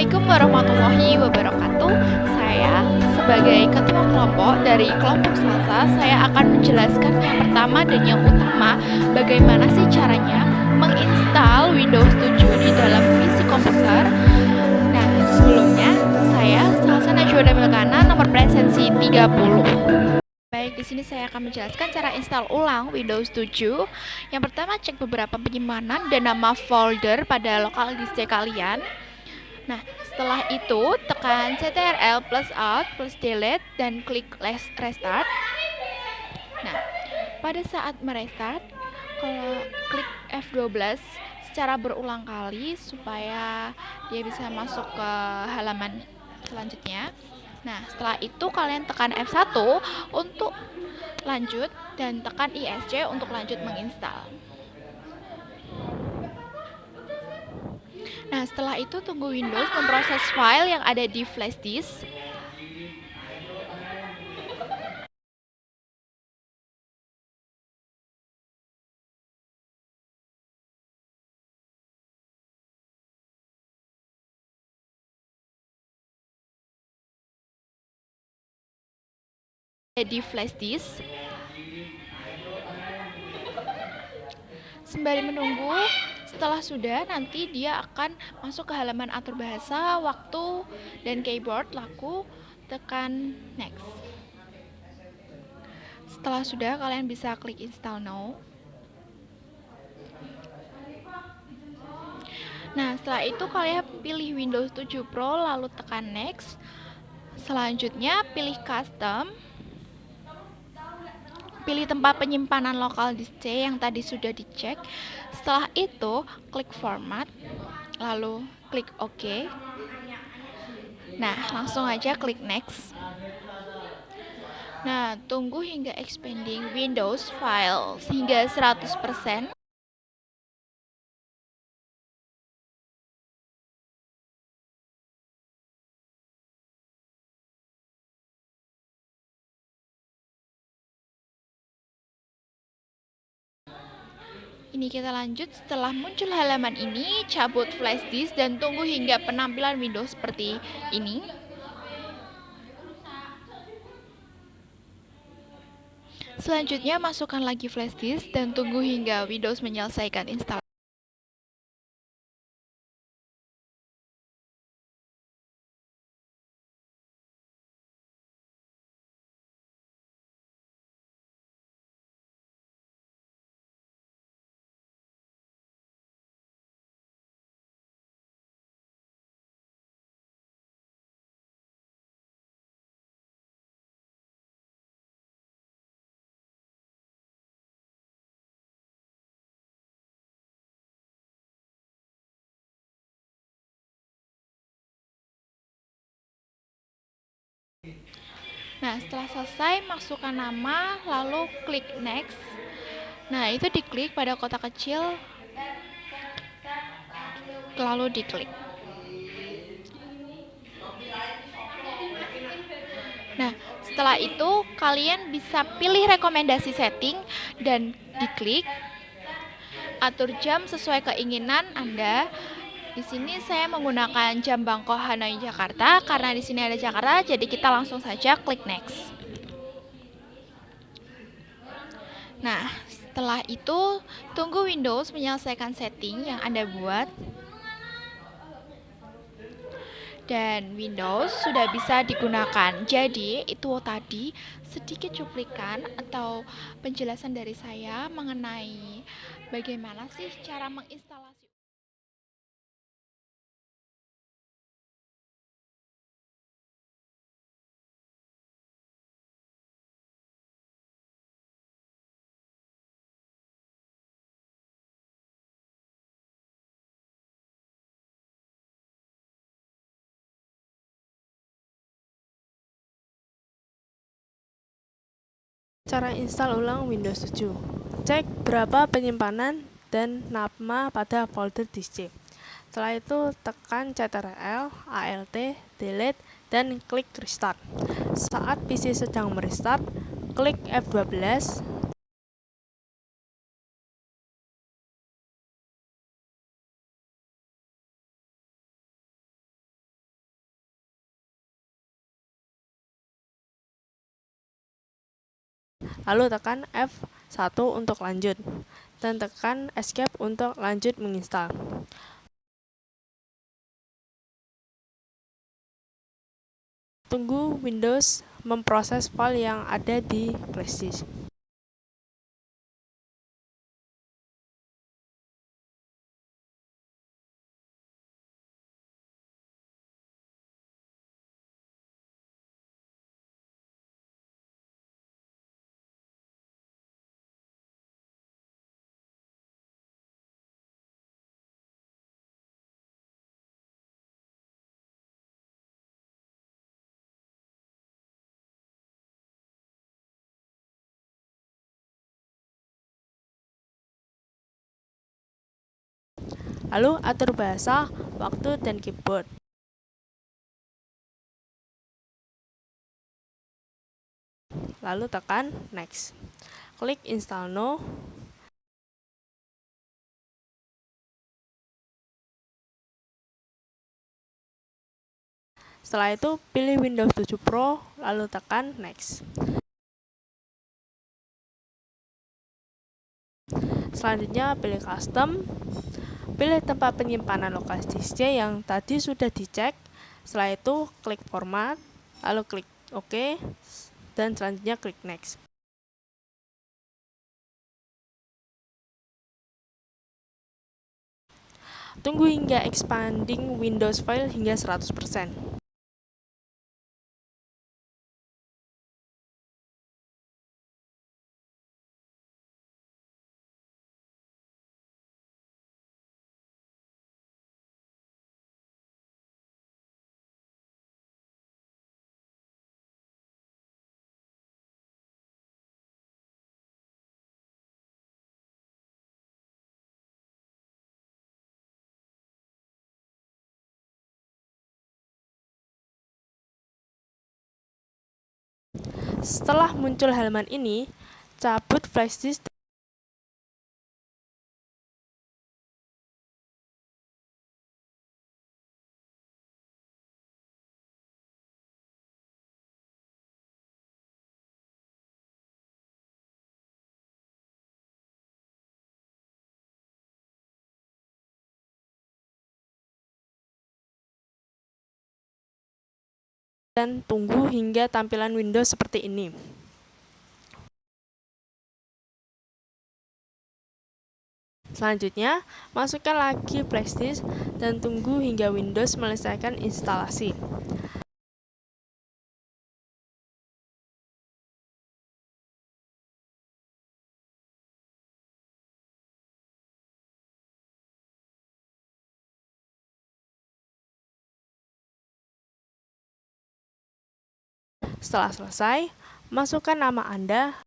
Assalamualaikum warahmatullahi wabarakatuh. Saya sebagai ketua kelompok dari kelompok Selasa, saya akan menjelaskan yang pertama dan yang utama bagaimana sih caranya menginstal Windows 7 di dalam PC komputer. Nah, sebelumnya saya Selasa Najwa Damilkana, nomor presensi 30. Baik, di sini saya akan menjelaskan cara install ulang Windows 7. Yang pertama, cek beberapa penyimpanan dan nama folder pada lokal disk kalian. Nah, setelah itu tekan Ctrl plus Alt plus Delete dan klik Restart. Nah, pada saat merestart, kalau klik F12 secara berulang kali supaya dia bisa masuk ke halaman selanjutnya. Nah, setelah itu kalian tekan F1 untuk lanjut dan tekan ISC untuk lanjut menginstal. Nah, setelah itu tunggu Windows memproses file yang ada di flash disk. Sembari menunggu, setelah sudah, nanti dia akan masuk ke halaman atur bahasa, waktu, dan keyboard. Laku tekan next. Setelah sudah, kalian bisa klik install now. Nah, setelah itu kalian pilih Windows 7 Pro, lalu tekan next. Selanjutnya pilih custom, pilih tempat penyimpanan lokal disk C yang tadi sudah dicek. Setelah itu klik format, lalu klik OK. Nah, langsung aja klik next. Nah, tunggu hingga expanding Windows file hingga 100%. Ini kita lanjut. Setelah muncul halaman ini, cabut flash disk dan tunggu hingga penampilan Windows seperti ini. Selanjutnya, masukkan lagi flash disk dan tunggu hingga Windows menyelesaikan instalasi. Nah, setelah selesai, masukkan nama, lalu klik next. Nah, itu diklik pada kotak kecil, lalu diklik. Nah, setelah itu kalian bisa pilih rekomendasi setting dan diklik. Atur jam sesuai keinginan Anda. Di sini saya menggunakan jam Bangkok Hanoi Jakarta karena di sini ada Jakarta, jadi kita langsung saja klik next. Nah, setelah itu tunggu Windows menyelesaikan setting yang Anda buat. Dan Windows sudah bisa digunakan. Jadi, itu tadi sedikit cuplikan atau penjelasan dari saya mengenai bagaimana sih cara menginstalasi. Cara install ulang Windows 7. Cek berapa penyimpanan dan nama pada folder disk C. Setelah itu tekan Ctrl, Alt, Delete, dan klik Restart. Saat PC sedang merestart, klik F12 lalu tekan F1 untuk lanjut, dan tekan Escape untuk lanjut menginstal. Tunggu Windows memproses file yang ada di flashdisk. Lalu atur bahasa, waktu, dan keyboard. Lalu tekan Next. Klik Install Now. Setelah itu pilih Windows 7 Pro, lalu tekan Next. Selanjutnya pilih Custom. Pilih tempat penyimpanan lokasi disk C yang tadi sudah dicek. Setelah itu klik Format, lalu klik OK, dan selanjutnya klik Next. Tunggu hingga expanding Windows file hingga 100%. Setelah muncul halaman ini, cabut flashdisk dan tunggu hingga tampilan Windows seperti ini. Selanjutnya, masukkan lagi flashdisk dan tunggu hingga Windows menyelesaikan instalasi. Setelah selesai, masukkan nama Anda,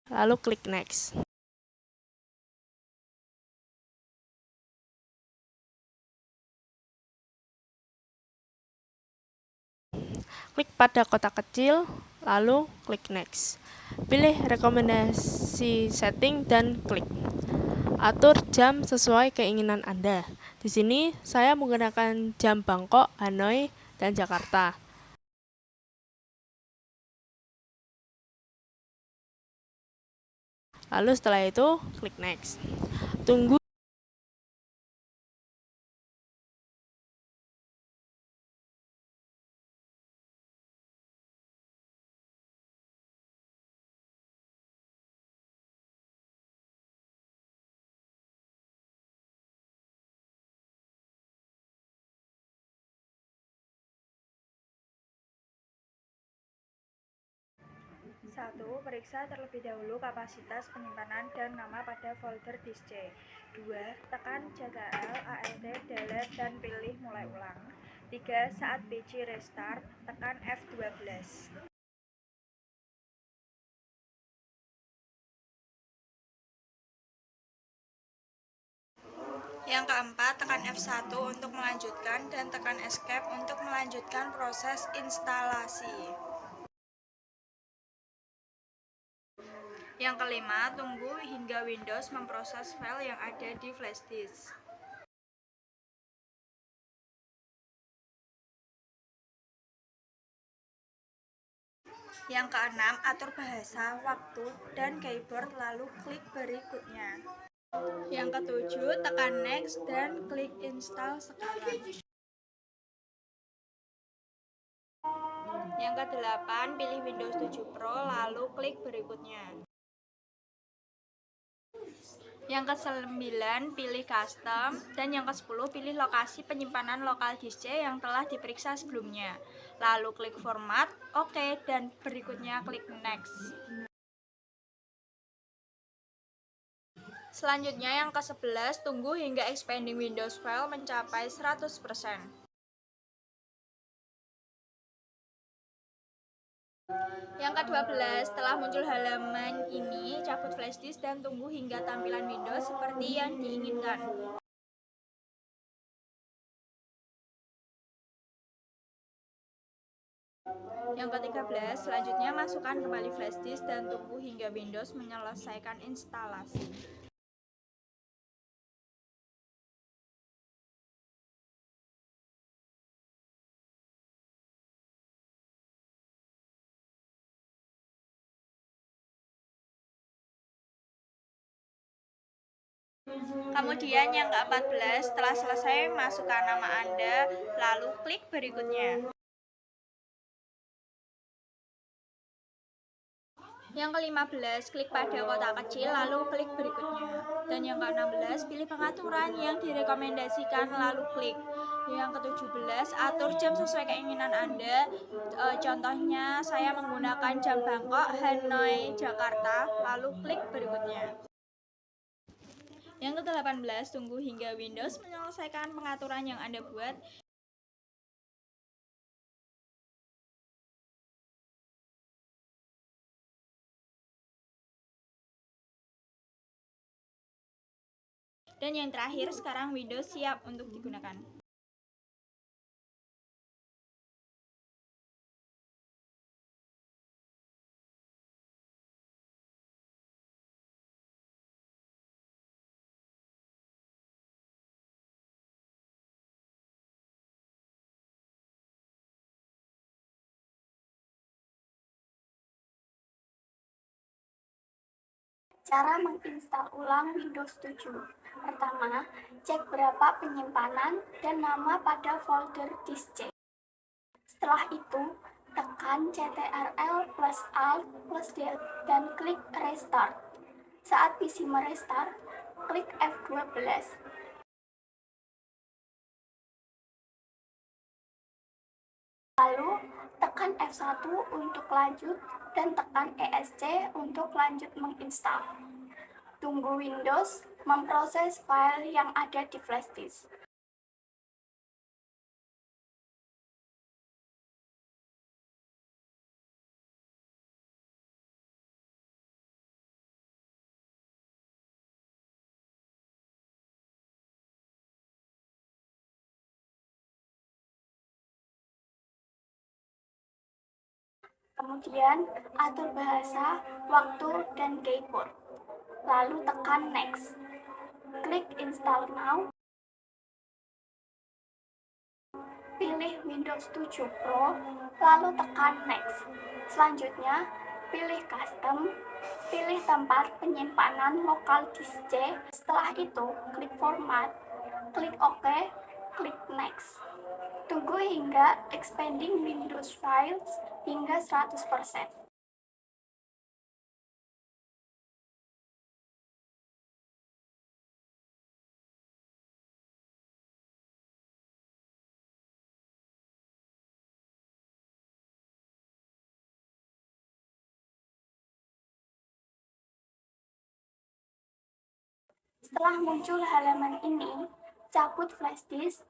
lalu klik Next. Klik pada kotak kecil, lalu klik Next. Pilih rekomendasi setting dan klik. Atur jam sesuai keinginan Anda. Di sini saya menggunakan jam Bangkok, Hanoi, dan Jakarta. Lalu setelah itu, klik Next. Tunggu Satu, periksa terlebih dahulu kapasitas penyimpanan dan nama pada folder disk C. 2. Tekan Ctrl, Alt, Delete, dan pilih mulai ulang. 3. Saat PC restart, tekan F12. Yang keempat, tekan F1 untuk melanjutkan dan tekan Escape untuk melanjutkan proses instalasi. Yang kelima, tunggu hingga Windows memproses file yang ada di flash disk. Yang keenam, atur bahasa, waktu, dan keyboard lalu klik berikutnya. Yang ketujuh, tekan next dan klik install sekarang. Yang kedelapan, pilih Windows 7 Pro lalu klik berikutnya. Yang ke-9 pilih custom dan yang ke-10 pilih lokasi penyimpanan lokal disk C yang telah diperiksa sebelumnya. Lalu klik format, oke, dan berikutnya klik next. Selanjutnya yang ke-11 tunggu hingga expanding Windows file mencapai 100%. Yang ke-12, setelah muncul halaman ini, cabut flash disk dan tunggu hingga tampilan Windows seperti yang diinginkan. Yang ke-13, selanjutnya masukkan kembali flash disk dan tunggu hingga Windows menyelesaikan instalasi. Kemudian yang ke-14, setelah selesai masukkan nama Anda, lalu klik berikutnya. Yang ke-15, klik pada kotak kecil lalu klik berikutnya. Dan yang ke-16, pilih pengaturan yang direkomendasikan lalu klik. Yang ke-17, atur jam sesuai keinginan Anda. Contohnya saya menggunakan jam Bangkok, Hanoi, Jakarta, lalu klik berikutnya. Yang ke-18, tunggu hingga Windows menyelesaikan pengaturan yang Anda buat. Dan yang terakhir, sekarang Windows siap untuk digunakan. Cara menginstal ulang Windows 7. Pertama, cek berapa penyimpanan dan nama pada folder disk C. Setelah itu, tekan Ctrl plus Alt plus D dan klik Restart. Saat PC merestart, klik F12. Lalu, tekan F1 untuk lanjut dan tekan ESC untuk lanjut menginstal. Tunggu Windows memproses file yang ada di flash disk. Kemudian, atur bahasa, waktu, dan keyboard. Lalu tekan Next. Klik Install Now. Pilih Windows 7 Pro, lalu tekan Next. Selanjutnya, pilih Custom, pilih tempat penyimpanan lokal disk C. Setelah itu, klik Format, klik OK, klik Next. Tunggu hingga expanding Windows Files hingga 100%. Setelah muncul halaman ini, cabut flash disk,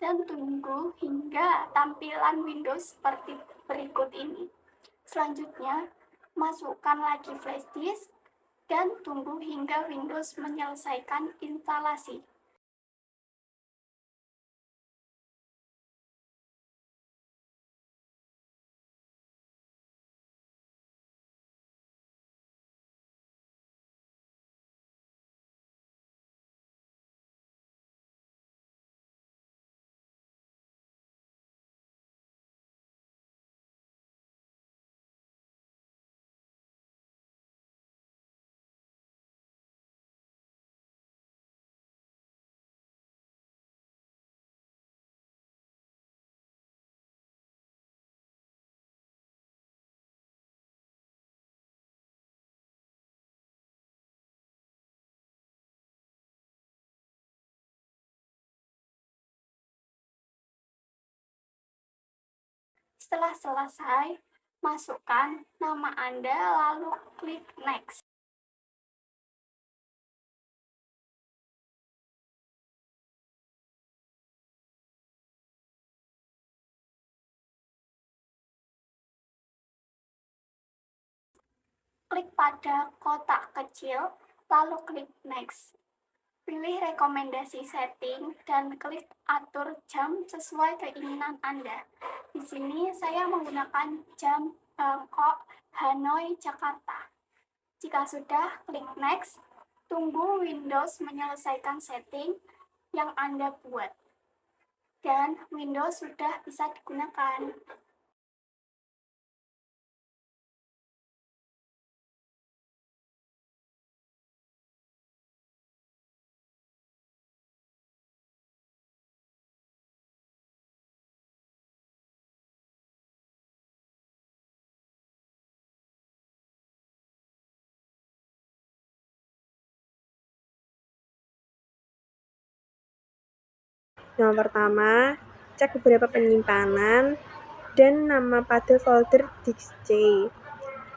dan tunggu hingga tampilan Windows seperti berikut ini. Selanjutnya, masukkan lagi flash disk dan tunggu hingga Windows menyelesaikan instalasi. Setelah selesai, masukkan nama Anda lalu klik Next. Klik pada kotak kecil, lalu klik Next. Pilih rekomendasi setting dan klik atur jam sesuai keinginan Anda. Di sini saya menggunakan jam Bangkok, Hanoi, Jakarta. Jika sudah, klik Next. Tunggu Windows menyelesaikan setting yang Anda buat. Dan Windows sudah bisa digunakan. Yang pertama, cek beberapa penyimpanan dan nama pada folder disk C.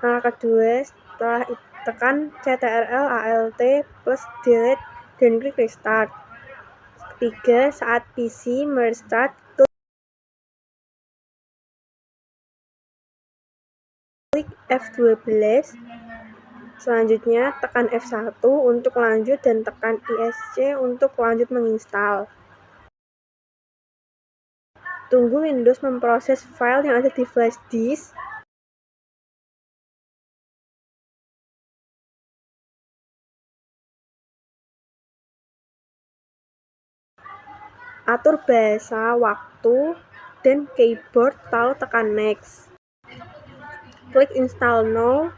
Langkah kedua, setelah tekan Ctrl Alt plus delete dan klik restart. Ketiga, saat PC merestart, klik F12. Selanjutnya, tekan F1 untuk lanjut dan tekan ESC untuk lanjut menginstal. Tunggu Windows memproses file yang ada di flash disk. Atur bahasa, waktu, dan keyboard lalu tekan Next. Klik Install Now.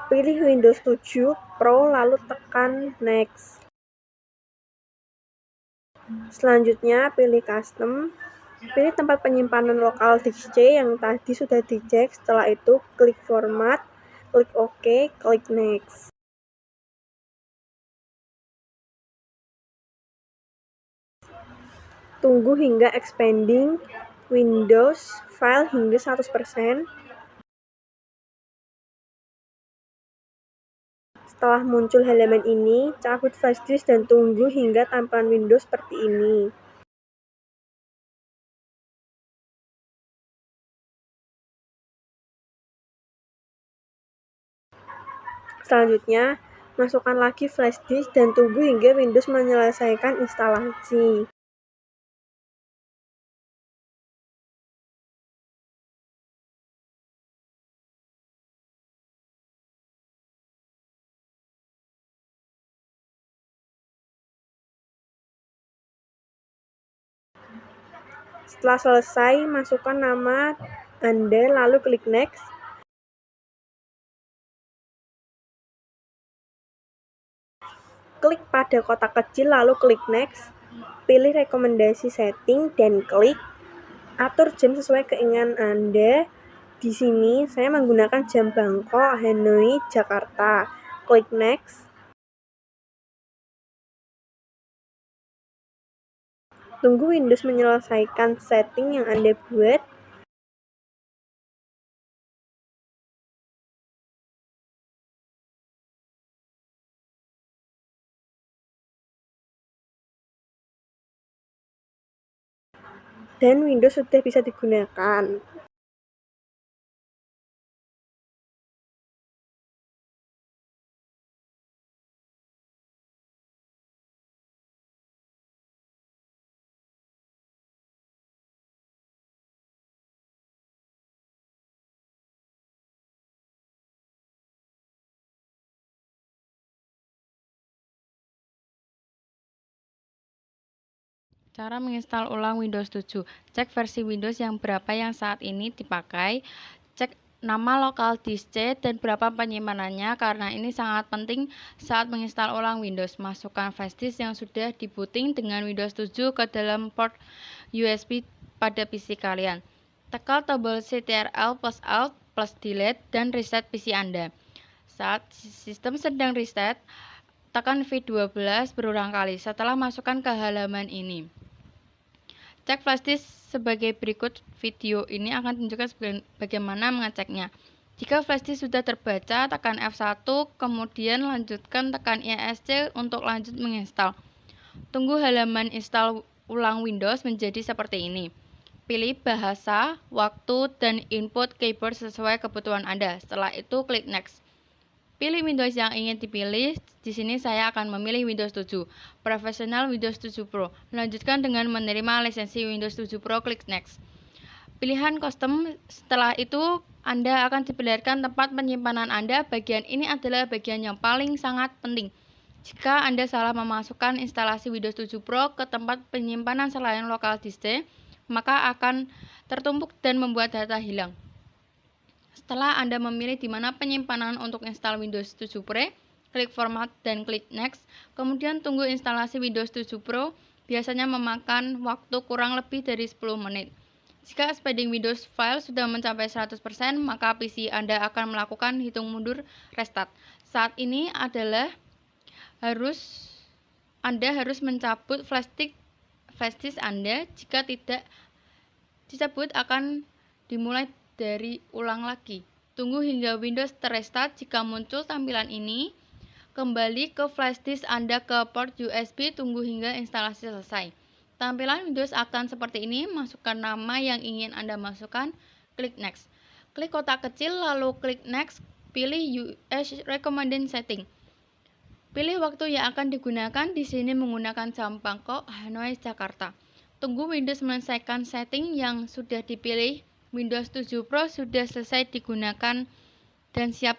Pilih Windows 7 Pro lalu tekan Next. Selanjutnya pilih Custom. Pilih tempat penyimpanan lokal disk C yang tadi sudah dicek. Setelah itu klik Format, klik OK, klik Next. Tunggu hingga expanding Windows file hingga 100%. Setelah muncul halaman ini, cabut flash disk dan tunggu hingga tampilan Windows seperti ini. Selanjutnya, masukkan lagi flash disk dan tunggu hingga Windows menyelesaikan instalasi. Setelah selesai, masukkan nama Anda lalu klik Next. Klik pada kotak kecil lalu klik Next. Pilih rekomendasi setting dan klik atur jam sesuai keinginan Anda. Di sini saya menggunakan jam Bangkok, Hanoi, Jakarta. Klik Next. Tunggu Windows menyelesaikan setting yang Anda buat. Dan Windows sudah bisa digunakan. Cara menginstal ulang Windows 7. Cek versi Windows yang berapa yang saat ini dipakai. Cek nama lokal disk C dan berapa penyimpanannya karena ini sangat penting saat menginstal ulang Windows. Masukkan flash disk yang sudah dibooting dengan Windows 7 ke dalam port USB pada PC kalian. Tekan tombol Ctrl plus Alt plus Delete dan reset PC Anda. Saat sistem sedang reset, tekan V12 berulang kali setelah masukkan ke halaman ini. Cek flash disk sebagai berikut. Video ini akan tunjukkan bagaimana mengeceknya. Jika flash disk sudah terbaca, tekan F1, kemudian lanjutkan tekan ESC untuk lanjut menginstal. Tunggu halaman install ulang Windows menjadi seperti ini. Pilih bahasa, waktu, dan input keyboard sesuai kebutuhan Anda. Setelah itu klik Next. Pilih Windows yang ingin dipilih. Di sini saya akan memilih Windows 7 Professional, Windows 7 Pro. Lanjutkan dengan menerima lisensi Windows 7 Pro, klik Next. Pilihan custom. Setelah itu Anda akan diperlihatkan tempat penyimpanan Anda. Bagian ini adalah bagian yang paling sangat penting. Jika Anda salah memasukkan instalasi Windows 7 Pro ke tempat penyimpanan selain lokal disk C, maka akan tertumpuk dan membuat data hilang. Setelah Anda memilih di mana penyimpanan untuk install Windows 7 Pro, klik Format dan klik Next. Kemudian tunggu instalasi Windows 7 Pro, biasanya memakan waktu kurang lebih dari 10 menit. Jika speeding Windows file sudah mencapai 100%, maka PC Anda akan melakukan hitung mundur restart. Saat ini adalah Anda harus mencabut flash disk Anda. Jika tidak dicabut, akan dimulai dari ulang lagi. Tunggu hingga Windows terrestart. Jika muncul tampilan ini, kembali ke flash disk Anda ke port USB, tunggu hingga instalasi selesai. Tampilan Windows akan seperti ini. Masukkan nama yang ingin Anda masukkan, klik Next. Klik kotak kecil lalu klik Next, pilih US Recommended Setting. Pilih waktu yang akan digunakan. Di sini menggunakan jam Bangkok, Hanoi, Jakarta. Tunggu Windows menyelesaikan setting yang sudah dipilih. Windows 7 Pro sudah selesai digunakan dan siap